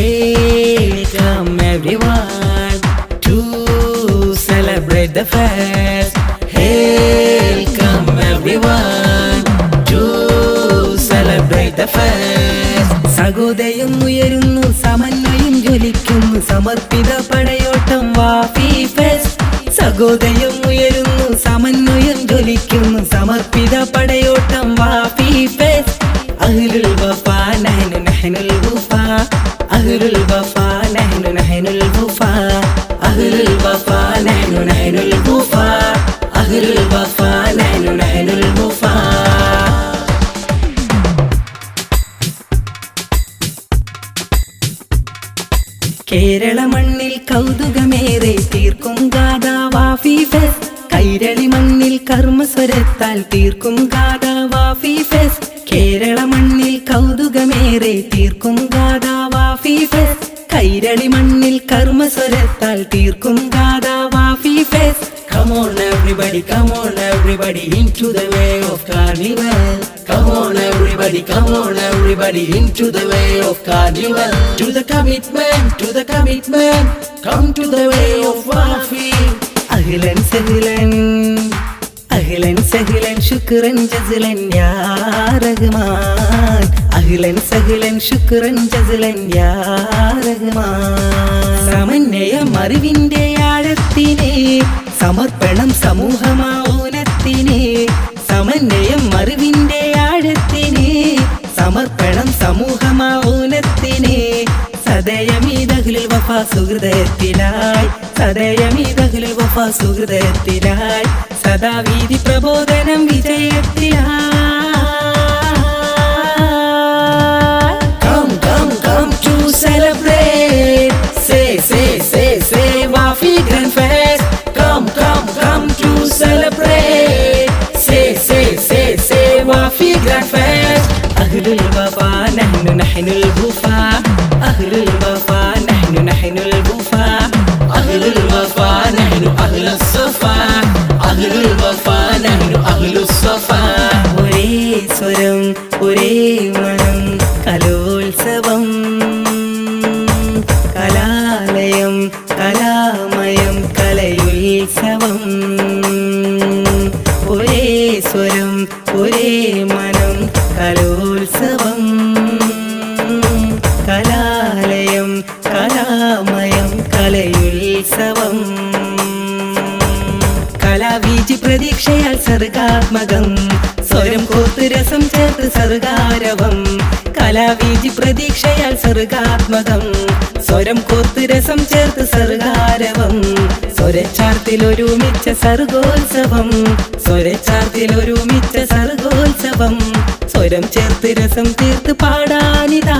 Hey, come everyone to celebrate the fest. Hey, come everyone to celebrate the fest. സഹോദയം ഉയരുന്നു, സമന്വയം ജ്വലിക്കുന്നു, സമർപ്പിത പടയോട്ടം Wafy fest. സഹോദയം ഉയരുന്നു, സമന്വയം ജ്വലിക്കുന്നു, സമർപ്പിത പടയോട്ടം വാഫി ഫെസ്റ്റ്. അഹ്ലുൽ വഫാ നഹ്നു നഹ്നുൽ വഫാ, അഹ്ലുൽ വഫാ നഹ്നു നഹ്നുൽ വഫാ, അഹ്ലുൽ വഫാ നഹ്നു നഹ്നുൽ വഫാ, അഹ്ലുൽ വഫാ നഹ്നു നഹ്നുൽ വഫാ. കേരള മണ്ണിൽ കൗതുകമേറെ തീർക്കും ഗാഥ വാഫി ഫെസ്റ്റ്. കൈരളി മണ്ണിൽ കർമ്മസ്വരത്താൽ തീർക്കും ഗാഥ വാഫി ഫെസ്റ്റ്. കേരള മണ്ണിൽ കൗതുകമേറെ തീർക്കും ഗാഥ വാഫി ഫെസ്റ്റ്. കൈരളി മണ്ണിൽ കർമ്മസ്വരത്താൽ തീർക്കും ഗാഥ Wafy fest. Come on everybody, come on everybody into the way of carnival. Come on everybody, come on everybody into the way of carnival. To the commitment, to the commitment, come to the way of Wafi. Ahlan sahlan, ahlan sahlan, shukran jazlan ya Rahman. Ahlan sahlan, shukran jazlan ya Rahman. സമന്വയം അറിവിന്റെ ആഴത്തിനെ, സമർപ്പണം സമൂഹമൗനത്തിനെ. സമന്വയം അറിവിന്റെ ആഴത്തിനെ, സമർപ്പണം സമൂഹമൗനത്തിനെ. സദയമീദഹ്ലുൽ വഫാ സുഹൃദയത്തിലായി, സദയമീദഹ്ലുൽ വഫാ സുഹൃദയത്തിലായി, സദാവീതി പ്രബോധനം വിജയത്തിലായി. Come, come, come to celebrate. Say, say, say, say, Wafi Grand Fest. Come, come, come to celebrate. Say, say, say, say, Wafi Grand Fest. Ahlul Wafa nahnu nahnul Wafa, Ahlul Wafa nahnu nahnul Wafa, Ahlul Wafa nahnu Ahlus Safa, Ahlul Wafa nahnu Ahlus Safa. ഒരേ സ്വരം ഒരേ മനം, കലോത്സവം കലാലയം കലാമയം കലയുത്സവം. ഒരേ സ്വരം ഒരേ മനം, കലോത്സവം കലാലയം കലാമയം കലയുത്സവം. കലാവീചി പ്രതീക്ഷയാൽ സർഗാത്മകം, സ്വരം കോർത്ത് രസം ചേർത്ത് സർഗാരവം. കലാവീചി പ്രതീക്ഷയാൽ സർഗാത്മകം, സ്വരം കോർത്ത് രസം ചേർത്ത് സർഗാരവം. സ്വരച്ചാർത്തിലൊരുമിച്ച സർഗോത്സവം, സ്വരച്ചാർത്തിലൊരുമിച്ച സർഗോത്സവം. സ്വരം ചേർത്ത് രസം തീർത്ത് പാടാനിതാ.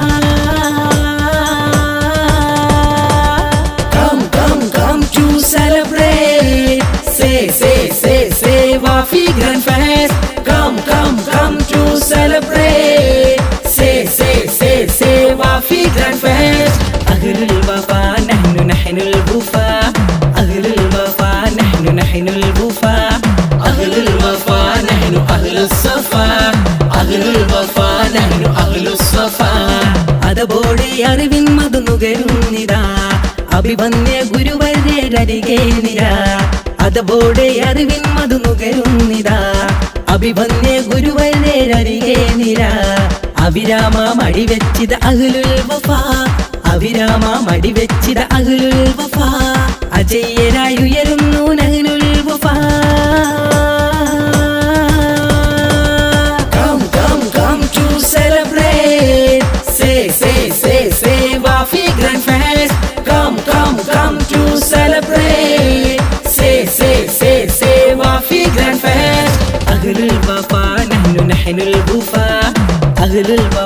Come, come, come to celebrate. Say, say, say, say, Wafi Grand Fest. Come, come, come to celebrate. Say, say, say, say, Wafi Grand Fest. Ahlul Wafa nahnu nahnul Wafa, Ahlul Wafa nahnu nahnul Wafa, Ahlul Wafa nahnu Ahlus Safa, Ahlul Wafa nahnu Ahlus Safa. അതപോടെ അറിവിൻ മധുനുകരുന്നിതാ, അഭിവന്യ ഗുരുവര്യരികെ നിര. അതപോടെ അറിവിൻ മധുനുകരുന്നിതാ, അഭിവന്യ ഗുരുവര്യരികെ നിര. അവിരാമ മടിവെച്ചിത അഹ്ലുൽ വഫാ, അവിരാമ മടിവെച്ചിത അഹ്ലുൽ വഫാ. അജയ്യരായി ഉയരുന്നു നഹ്നുൽ വഫാ. Come, come, come to celebrate. Say, say, say, say, Wafi Grand Fest. Come, come, come to celebrate. Say, say, say, say, Wafi Grand Fest. Ahlul Wafa nahnu nahnul Wafa, Ahlul Wafa